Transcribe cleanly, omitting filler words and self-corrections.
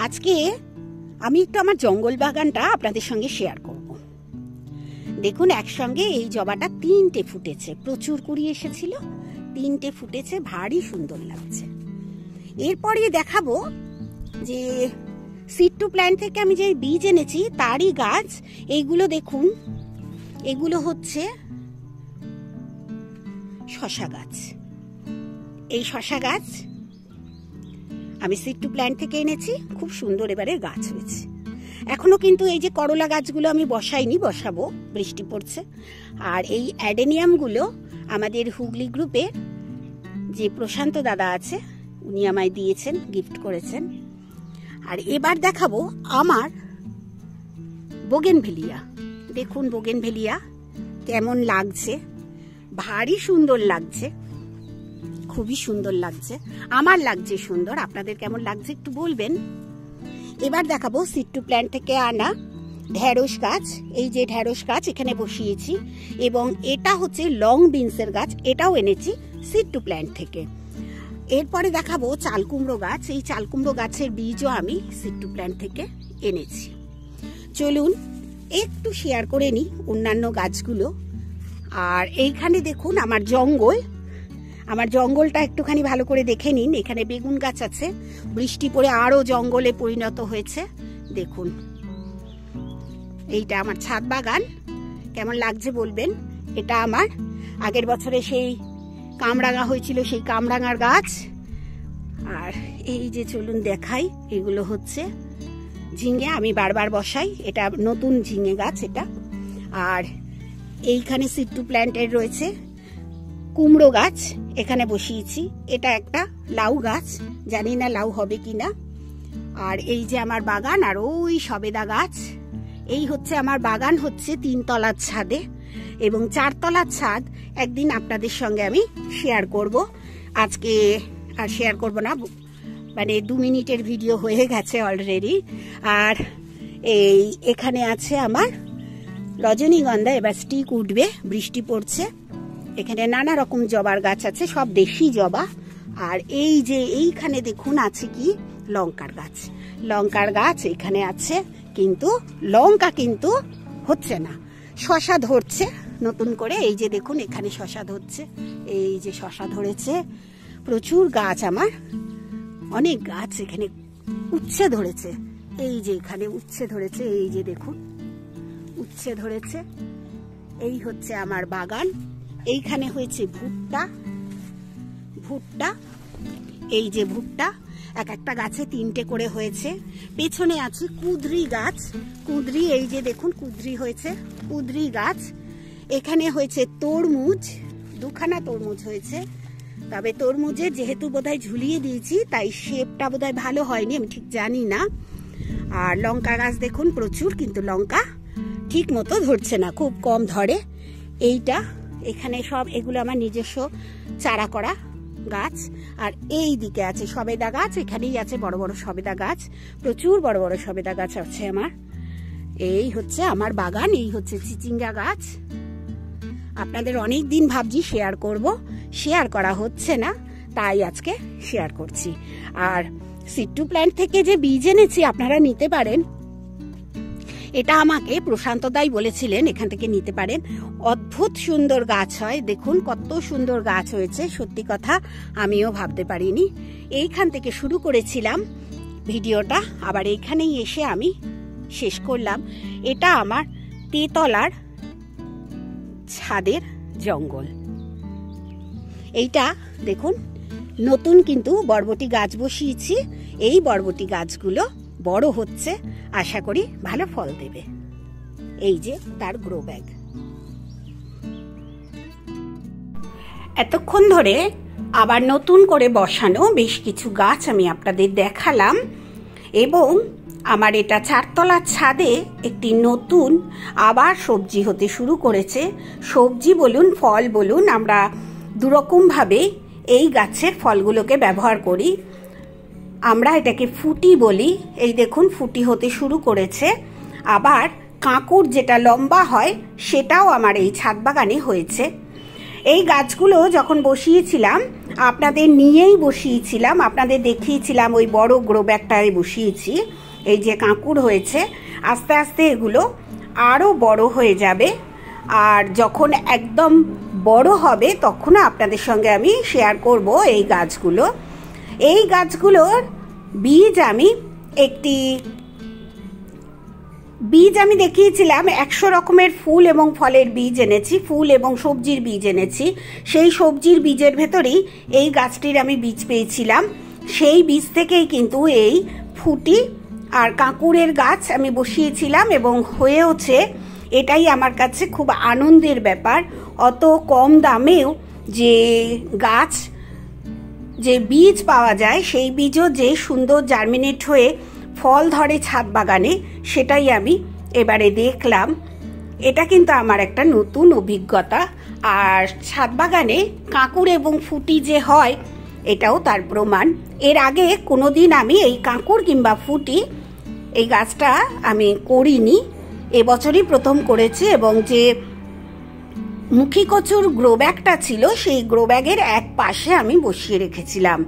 আজকে আমি একটু আমার জঙ্গল বাগানটা আপনাদের সঙ্গে শেয়ার করব। দেখুন একসঙ্গে এই জবাটা 3টে ফুটেছে, প্রচুর কুড়ি এসেছিল, 3টে ফুটেছে, ভারী সুন্দর লাগছে। এরপরে দেখাবো যে সিড টু প্ল্যান্ট থেকে আমি যে বীজ এনেছি তারই গাছ। এইগুলো দেখুন, এগুলো হচ্ছে শশা গাছ। এই শশা গাছ আমি সিড টু প্ল্যান্ট থেকে এনেছি, খুব সুন্দর এবারে গাছ হয়েছে। এখনো কিন্তু এই যে করলা গাছগুলো আমি বসাইনি, বসাবো, বৃষ্টি পড়ছে। আর এই অ্যাডেনিয়ামগুলো আমাদের হুগলি গ্রুপের যে প্রশান্ত দাদা আছে উনি আমায় দিয়েছেন, গিফট করেছেন। আর এবার দেখাবো আমার বোগেনভেলিয়া। দেখুন বোগেনভেলিয়া কেমন লাগছে, ভারী সুন্দর লাগছে, খুবই সুন্দর লাগছে। আমার লাগছে সুন্দর, আপনাদের কেমন লাগছে একটু বলবেন। এবার দেখাবো সিড টু প্ল্যান্ট থেকে আনা ঢেঁড়স গাছ। এই যে ঢেঁড়স গাছ এখানে বসিয়েছি, এবং এটা হচ্ছে লং বিনসের গাছ, এটাও এনেছি সিড টু প্ল্যান্ট থেকে। এরপরে দেখাবো চাল কুমড়ো গাছ। এই চাল কুমড়ো গাছের বীজও আমি সিড টু প্ল্যান্ট থেকে এনেছি। চলুন একটু শেয়ার করে নিই অন্যান্য গাছগুলো। আর এইখানে দেখুন আমার জঙ্গল, আমার জঙ্গলটা একটুখানি ভালো করে দেখে নিন। এখানে বেগুন গাছ আছে, বৃষ্টি পড়ে আরো জঙ্গলে পরিণত হয়েছে। দেখুন এইটা আমার ছাদ বাগান, কেমন লাগছে বলবেন। এটা আমার আগের বছরে সেই কামরাঙা হয়েছিল, সেই কামরাঙার গাছ। আর এই যে চলুন দেখাই, এগুলো হচ্ছে ঝিঙে, আমি বারবার বসাই, এটা নতুন ঝিঙে গাছ এটা। আর এইখানে সিড টু প্ল্যান্টের রয়েছে কুমড়ো গাছ, এখানে বসিয়েছি। এটা একটা লাউ গাছ, জানি না লাউ হবে কিনা। আর এই যে আমার বাগান, আর ওই সবেদা গাছ। এই হচ্ছে আমার বাগান, হচ্ছে 3 তলার ছাদে, এবং 4 তলার ছাদ একদিন আপনাদের সঙ্গে আমি শেয়ার করব। আজকে আর শেয়ার করব না, মানে 2 মিনিটের ভিডিও হয়ে গেছে অলরেডি। আর এই এখানে আছে আমার রজনীগন্ধা, এবার স্টিক উঠবে, বৃষ্টি পড়ছে। এখানে নানা রকম জবার গাছ আছে, সব দেশি জবা। আর এই যে এইখানে দেখুন আছে কি লঙ্কার গাছ, লঙ্কার গাছ এখানে আছে, কিন্তু লঙ্কা কিন্তু হচ্ছে না, শশা ধরছে নতুন করে। এই যে দেখুন এখানে শশা ধরছে, এই যে শশা ধরেছে, প্রচুর গাছ আমার, অনেক গাছ এখানে উচ্ছে ধরেছে। এই যে এখানে উচ্ছে ধরেছে, এই যে দেখুন উচ্ছে ধরেছে। এই হচ্ছে আমার বাগান। এইখানে হয়েছে ভুট্টা, ভুট্টা, এই যে ভুট্টা, এক একটা গাছে 3টে করে হয়েছে। পেছনে আছে কুঁদরি গাছ, কুঁদরি, এই যে দেখুন কুঁদরি হয়েছে, কুঁদরি গাছ। এখানে হয়েছে তরমুজ, 2খানা তরমুজ হয়েছে। তবে তরমুজের যেহেতু বোধহয় ঝুলিয়ে দিয়েছি, তাই শেপটা বোধহয় ভালো হয়নি, আমি ঠিক জানি না। আর লঙ্কা গাছ দেখুন প্রচুর, কিন্তু লঙ্কা ঠিক মতো ধরছে না, খুব কম ধরে। এইটা এখানে সব এগুলো আমার নিজস্ব চারা করা গাছ। আর এই দিকে আছে সবেদা গাছ, এখানেই আছে বড় বড় সবেদা গাছ, প্রচুর বড় বড় সবেদা গাছ আছে আমার। এই হচ্ছে আমার বাগান। এই হচ্ছে চিচিঙ্গা গাছ। আপনাদের অনেক দিন ভাবছি শেয়ার করব, শেয়ার করা হচ্ছে না, তাই আজকে শেয়ার করছি। আর সিড টু প্ল্যান্ট থেকে যে বীজ এনেছি আপনারা নিতে পারেন, এটা আমাকে প্রশান্ত দাই বলেছিলেন এখান থেকে নিতে পারেন, অদ্ভুত সুন্দর গাছ হয়। দেখুন কত সুন্দর গাছ হয়েছে, সত্যি কথা আমিও ভাবতে পারিনি। এইখান থেকে শুরু করেছিলাম ভিডিওটা, আবার এইখানেই এসে আমি শেষ করলাম। এটা আমার 3 তলার ছাদের জঙ্গল। এইটা দেখুন নতুন কিন্তু বরবটি গাছ বসিয়েছি, এই বরবটি গাছগুলো বড় হচ্ছে, আশা করি ভালো ফল দেবে। এই যে তার গ্রো ব্যাগ। এতক্ষণ ধরে আবার নতুন করে বসানো বেশ কিছু গাছ আমি আপনাদের দেখালাম, এবং আমার এটা 4 তলার ছাদে একটি নতুন আবার সবজি হতে শুরু করেছে। সবজি বলুন ফল বলুন, আমরা দুরকমভাবে এই গাছের ফলগুলোকে ব্যবহার করি। আমরা এটাকে ফুটি বলি। এই দেখুন ফুটি হতে শুরু করেছে। আবার কাঁকুর যেটা লম্বা হয় সেটাও আমার এই ছাদ বাগানে হয়েছে। এই গাছগুলো যখন বসিয়েছিলাম আপনাদের নিয়েই বসিয়েছিলাম, আপনাদের দেখিয়েছিলাম ওই বড় গ্রো ব্যাগটায় বসিয়েছি। এই যে কাঁকুর হয়েছে, আস্তে আস্তে এগুলো আরও বড় হয়ে যাবে, আর যখন একদম বড় হবে তখন আপনাদের সঙ্গে আমি শেয়ার করব এই গাছগুলো। এই গাছগুলোর বীজ আমি দেখিয়েছিলাম 100 রকমের ফুল এবং ফলের বীজ এনেছি, ফুল এবং সবজির বীজ এনেছি। সেই সবজির বীজের ভেতরেই এই গাছটির আমি বীজ পেয়েছিলাম, সেই বীজ থেকেই কিন্তু এই ফুটি আর কাঁকুরের গাছ আমি বসিয়েছিলাম এবং হয়েওছে। এটাই আমার কাছে খুব আনন্দের ব্যাপার। অত কম দামেও যে গাছ, যে বীজ পাওয়া যায়, সেই বীজও যে সুন্দর জার্মিনেট হয়ে ফল ধরে ছাদ বাগানে, সেটাই আমি এবারে দেখলাম। এটা কিন্তু আমার একটা নতুন অভিজ্ঞতা। আর ছাদ বাগানে কাঁকুর এবং ফুটি যে হয় এটাও তার প্রমাণ। এর আগে কোনোদিন আমি এই কাঁকুর কিংবা ফুটি এই গাছটা আমি করিনি, এবছরই প্রথম করেছি। এবং যে মুখী কচুর গ্রো ব্যাগটা ছিল সেই গ্রো ব্যাগের এক পাশে আমি বসিয়ে রেখেছিলাম।